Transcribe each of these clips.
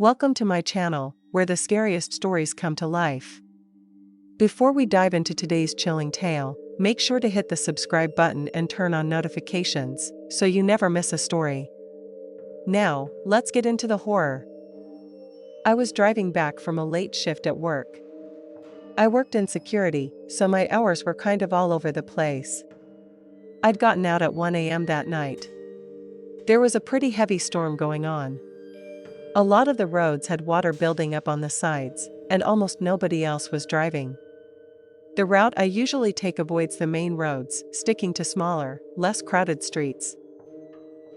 Welcome to my channel, where the scariest stories come to life. Before we dive into today's chilling tale, make sure to hit the subscribe button and turn on notifications, so you never miss a story. Now, let's get into the horror. I was driving back from a late shift at work. I worked in security, so my hours were kind of all over the place. I'd gotten out at 1 a.m. that night. There was a pretty heavy storm going on. A lot of the roads had water building up on the sides, and almost nobody else was driving. The route I usually take avoids the main roads, sticking to smaller, less crowded streets.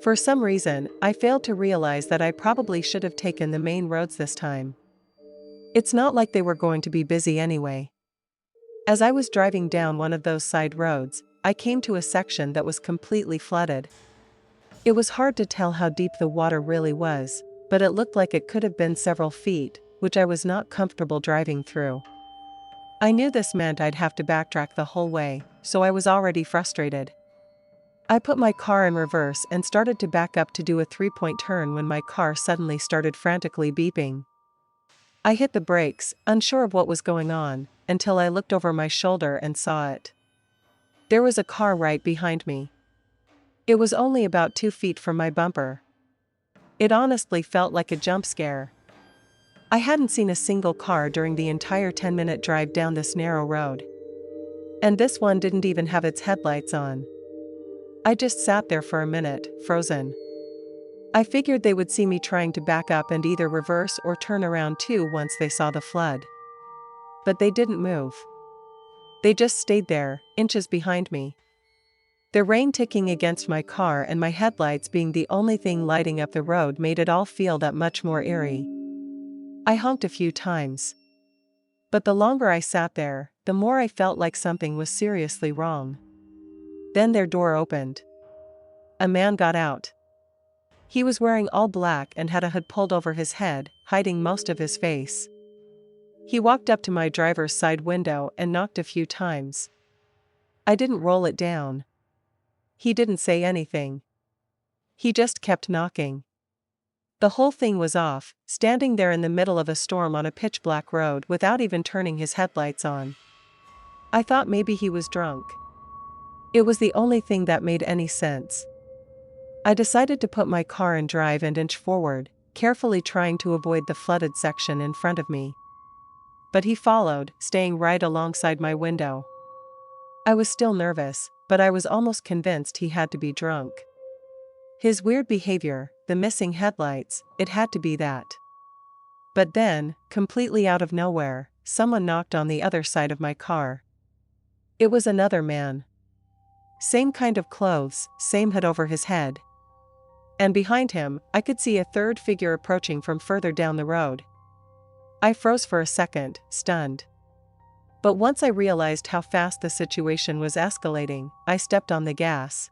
For some reason, I failed to realize that I probably should have taken the main roads this time. It's not like they were going to be busy anyway. As I was driving down one of those side roads, I came to a section that was completely flooded. It was hard to tell how deep the water really was, but it looked like it could have been several feet, which I was not comfortable driving through. I knew this meant I'd have to backtrack the whole way, so I was already frustrated. I put my car in reverse and started to back up to do a three-point turn when my car suddenly started frantically beeping. I hit the brakes, unsure of what was going on, until I looked over my shoulder and saw it. There was a car right behind me. It was only about 2 feet from my bumper. It honestly felt like a jump scare. I hadn't seen a single car during the entire 10-minute drive down this narrow road. And this one didn't even have its headlights on. I just sat there for a minute, frozen. I figured they would see me trying to back up and either reverse or turn around too once they saw the flood. But they didn't move. They just stayed there, inches behind me. The rain ticking against my car and my headlights being the only thing lighting up the road made it all feel that much more eerie. I honked a few times. But the longer I sat there, the more I felt like something was seriously wrong. Then their door opened. A man got out. He was wearing all black and had a hood pulled over his head, hiding most of his face. He walked up to my driver's side window and knocked a few times. I didn't roll it down. He didn't say anything. He just kept knocking. The whole thing was off, standing there in the middle of a storm on a pitch-black road without even turning his headlights on. I thought maybe he was drunk. It was the only thing that made any sense. I decided to put my car in drive and inch forward, carefully trying to avoid the flooded section in front of me. But he followed, staying right alongside my window. I was still nervous, but I was almost convinced he had to be drunk. His weird behavior, the missing headlights, it had to be that. But then, completely out of nowhere, someone knocked on the other side of my car. It was another man. Same kind of clothes, same hood over his head. And behind him, I could see a third figure approaching from further down the road. I froze for a second, stunned. But once I realized how fast the situation was escalating, I stepped on the gas.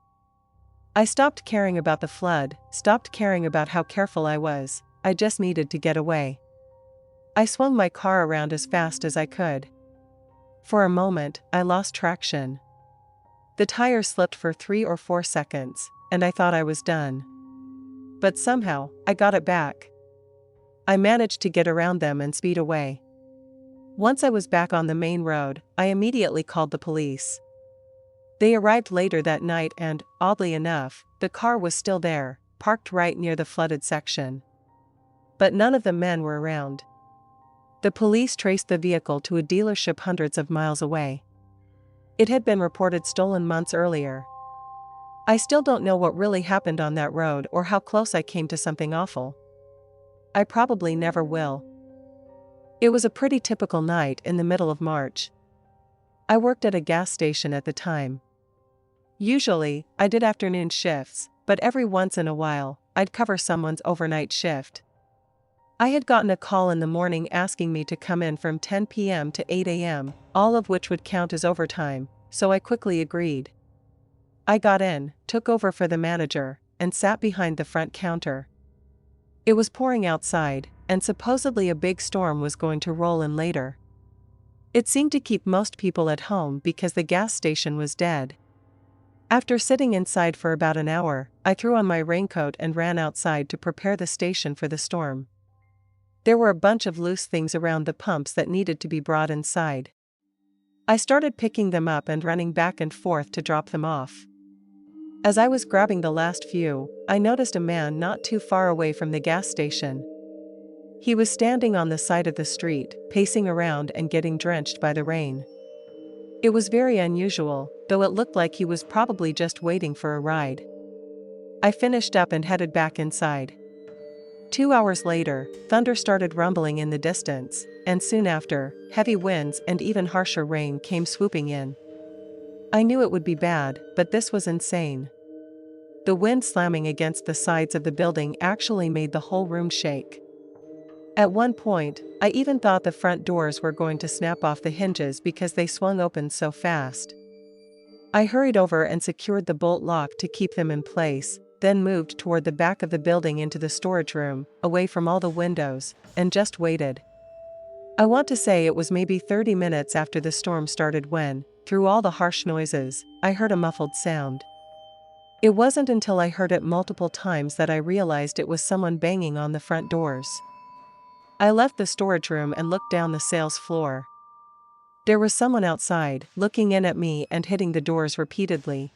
I stopped caring about the flood, stopped caring about how careful I was, I just needed to get away. I swung my car around as fast as I could. For a moment, I lost traction. The tire slipped for 3 or 4 seconds, and I thought I was done. But somehow, I got it back. I managed to get around them and speed away. Once I was back on the main road, I immediately called the police. They arrived later that night and, oddly enough, the car was still there, parked right near the flooded section. But none of the men were around. The police traced the vehicle to a dealership hundreds of miles away. It had been reported stolen months earlier. I still don't know what really happened on that road or how close I came to something awful. I probably never will. It was a pretty typical night in the middle of March. I worked at a gas station at the time. Usually, I did afternoon shifts, but every once in a while, I'd cover someone's overnight shift. I had gotten a call in the morning asking me to come in from 10 p.m. to 8 a.m., all of which would count as overtime, so I quickly agreed. I got in, took over for the manager, and sat behind the front counter. It was pouring outside, and supposedly a big storm was going to roll in later. It seemed to keep most people at home because the gas station was dead. After sitting inside for about an hour, I threw on my raincoat and ran outside to prepare the station for the storm. There were a bunch of loose things around the pumps that needed to be brought inside. I started picking them up and running back and forth to drop them off. As I was grabbing the last few, I noticed a man not too far away from the gas station. He was standing on the side of the street, pacing around and getting drenched by the rain. It was very unusual, though it looked like he was probably just waiting for a ride. I finished up and headed back inside. 2 hours later, thunder started rumbling in the distance, and soon after, heavy winds and even harsher rain came swooping in. I knew it would be bad, but this was insane. The wind slamming against the sides of the building actually made the whole room shake. At one point, I even thought the front doors were going to snap off the hinges because they swung open so fast. I hurried over and secured the bolt lock to keep them in place, then moved toward the back of the building into the storage room, away from all the windows, and just waited. I want to say it was maybe 30 minutes after the storm started when, through all the harsh noises, I heard a muffled sound. It wasn't until I heard it multiple times that I realized it was someone banging on the front doors. I left the storage room and looked down the sales floor. There was someone outside, looking in at me and hitting the doors repeatedly.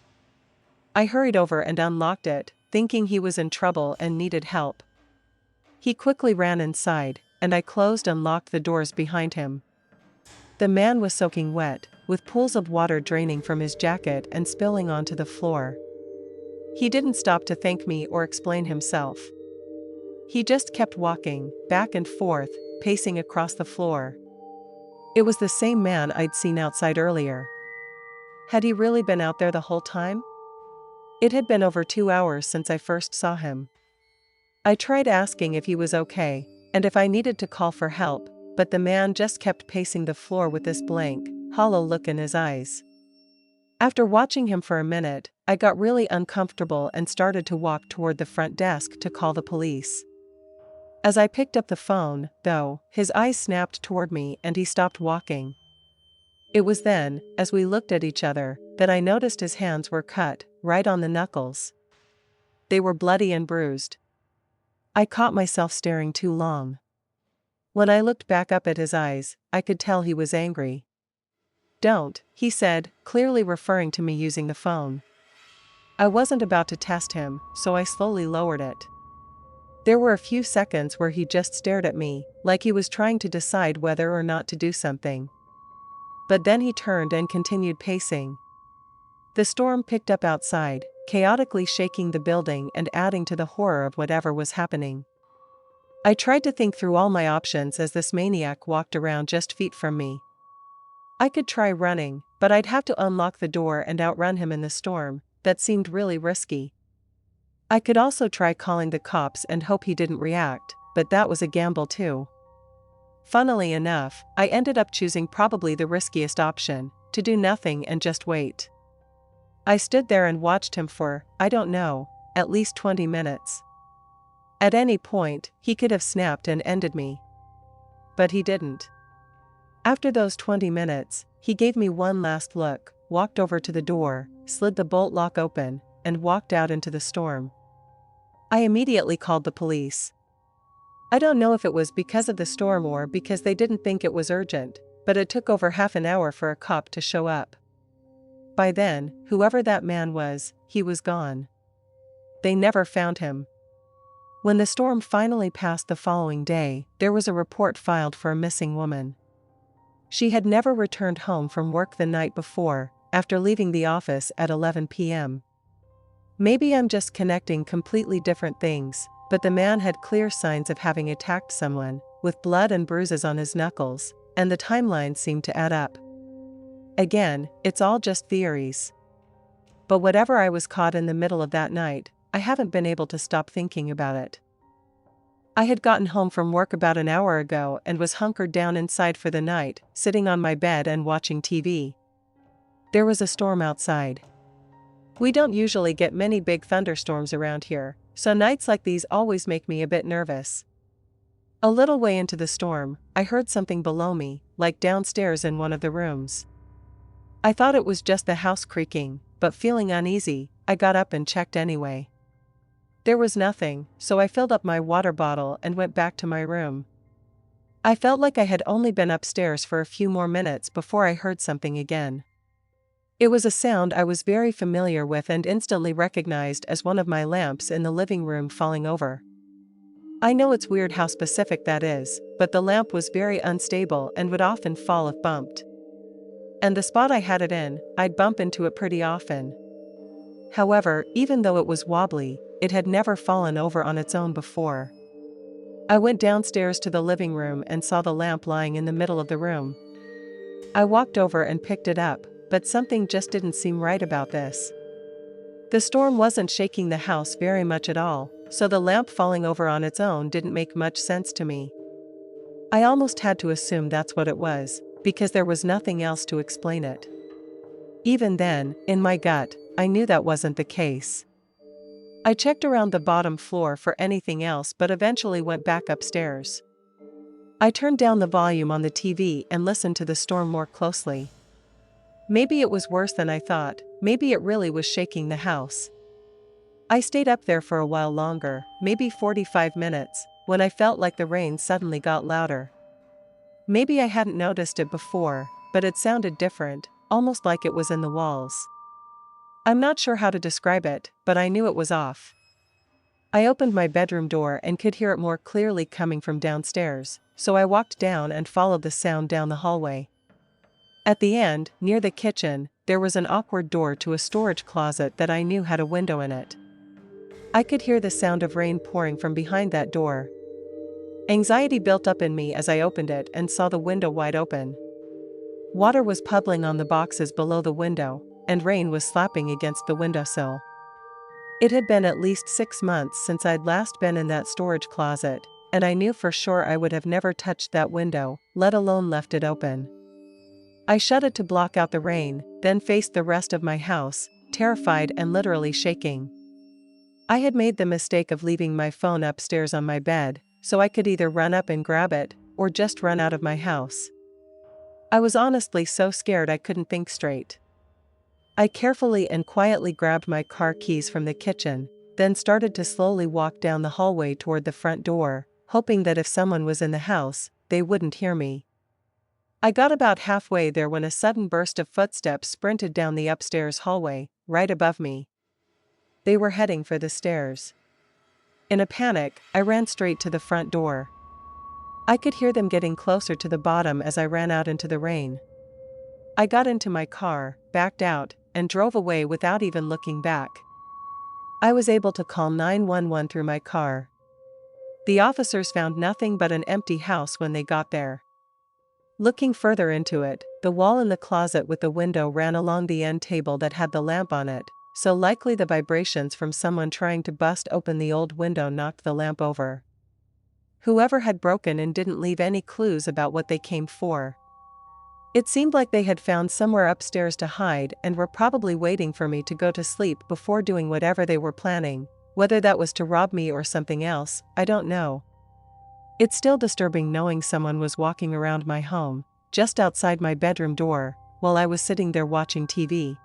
I hurried over and unlocked it, thinking he was in trouble and needed help. He quickly ran inside, and I closed and locked the doors behind him. The man was soaking wet, with pools of water draining from his jacket and spilling onto the floor. He didn't stop to thank me or explain himself. He just kept walking, back and forth, pacing across the floor. It was the same man I'd seen outside earlier. Had he really been out there the whole time? It had been over 2 hours since I first saw him. I tried asking if he was okay, and if I needed to call for help, but the man just kept pacing the floor with this blank, hollow look in his eyes. After watching him for a minute, I got really uncomfortable and started to walk toward the front desk to call the police. As I picked up the phone, though, his eyes snapped toward me and he stopped walking. It was then, as we looked at each other, that I noticed his hands were cut, right on the knuckles. They were bloody and bruised. I caught myself staring too long. When I looked back up at his eyes, I could tell he was angry. "Don't," he said, clearly referring to me using the phone. I wasn't about to test him, so I slowly lowered it. There were a few seconds where he just stared at me, like he was trying to decide whether or not to do something. But then he turned and continued pacing. The storm picked up outside, chaotically shaking the building and adding to the horror of whatever was happening. I tried to think through all my options as this maniac walked around just feet from me. I could try running, but I'd have to unlock the door and outrun him in the storm. That seemed really risky. I could also try calling the cops and hope he didn't react, but that was a gamble too. Funnily enough, I ended up choosing probably the riskiest option, to do nothing and just wait. I stood there and watched him for, I don't know, at least 20 minutes. At any point, he could have snapped and ended me. But he didn't. After those 20 minutes, he gave me one last look, walked over to the door, slid the bolt lock open, and walked out into the storm. I immediately called the police. I don't know if it was because of the storm or because they didn't think it was urgent, but it took over half an hour for a cop to show up. By then, whoever that man was, he was gone. They never found him. When the storm finally passed the following day, there was a report filed for a missing woman. She had never returned home from work the night before, after leaving the office at 11 p.m. Maybe I'm just connecting completely different things, but the man had clear signs of having attacked someone, with blood and bruises on his knuckles, and the timeline seemed to add up. Again, it's all just theories. But whatever I was caught in the middle of that night, I haven't been able to stop thinking about it. I had gotten home from work about an hour ago and was hunkered down inside for the night, sitting on my bed and watching TV. There was a storm outside. We don't usually get many big thunderstorms around here, so nights like these always make me a bit nervous. A little way into the storm, I heard something below me, like downstairs in one of the rooms. I thought it was just the house creaking, but feeling uneasy, I got up and checked anyway. There was nothing, so I filled up my water bottle and went back to my room. I felt like I had only been upstairs for a few more minutes before I heard something again. It was a sound I was very familiar with and instantly recognized as one of my lamps in the living room falling over. I know it's weird how specific that is, but the lamp was very unstable and would often fall if bumped. And the spot I had it in, I'd bump into it pretty often. However, even though it was wobbly, it had never fallen over on its own before. I went downstairs to the living room and saw the lamp lying in the middle of the room. I walked over and picked it up, but something just didn't seem right about this. The storm wasn't shaking the house very much at all, so the lamp falling over on its own didn't make much sense to me. I almost had to assume that's what it was, because there was nothing else to explain it. Even then, in my gut, I knew that wasn't the case. I checked around the bottom floor for anything else but eventually went back upstairs. I turned down the volume on the TV and listened to the storm more closely. Maybe it was worse than I thought, maybe it really was shaking the house. I stayed up there for a while longer, maybe 45 minutes, when I felt like the rain suddenly got louder. Maybe I hadn't noticed it before, but it sounded different, almost like it was in the walls. I'm not sure how to describe it, but I knew it was off. I opened my bedroom door and could hear it more clearly coming from downstairs, so I walked down and followed the sound down the hallway. At the end, near the kitchen, there was an awkward door to a storage closet that I knew had a window in it. I could hear the sound of rain pouring from behind that door. Anxiety built up in me as I opened it and saw the window wide open. Water was puddling on the boxes below the window, and rain was slapping against the windowsill. It had been at least 6 months since I'd last been in that storage closet, and I knew for sure I would have never touched that window, let alone left it open. I shut it to block out the rain, then faced the rest of my house, terrified and literally shaking. I had made the mistake of leaving my phone upstairs on my bed, so I could either run up and grab it, or just run out of my house. I was honestly so scared I couldn't think straight. I carefully and quietly grabbed my car keys from the kitchen, then started to slowly walk down the hallway toward the front door, hoping that if someone was in the house, they wouldn't hear me. I got about halfway there when a sudden burst of footsteps sprinted down the upstairs hallway, right above me. They were heading for the stairs. In a panic, I ran straight to the front door. I could hear them getting closer to the bottom as I ran out into the rain. I got into my car, backed out, and drove away without even looking back. I was able to call 911 through my car. The officers found nothing but an empty house when they got there. Looking further into it, the wall in the closet with the window ran along the end table that had the lamp on it, so likely the vibrations from someone trying to bust open the old window knocked the lamp over. Whoever had broken in didn't leave any clues about what they came for. It seemed like they had found somewhere upstairs to hide and were probably waiting for me to go to sleep before doing whatever they were planning. Whether that was to rob me or something else, I don't know. It's still disturbing knowing someone was walking around my home, just outside my bedroom door, while I was sitting there watching TV.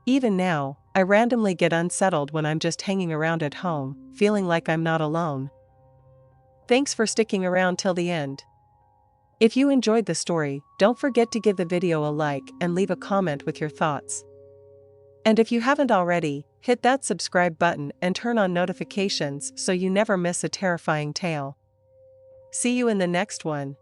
Even now, I randomly get unsettled when I'm just hanging around at home, feeling like I'm not alone. Thanks for sticking around till the end. If you enjoyed the story, don't forget to give the video a like and leave a comment with your thoughts. And if you haven't already, hit that subscribe button and turn on notifications so you never miss a terrifying tale. See you in the next one.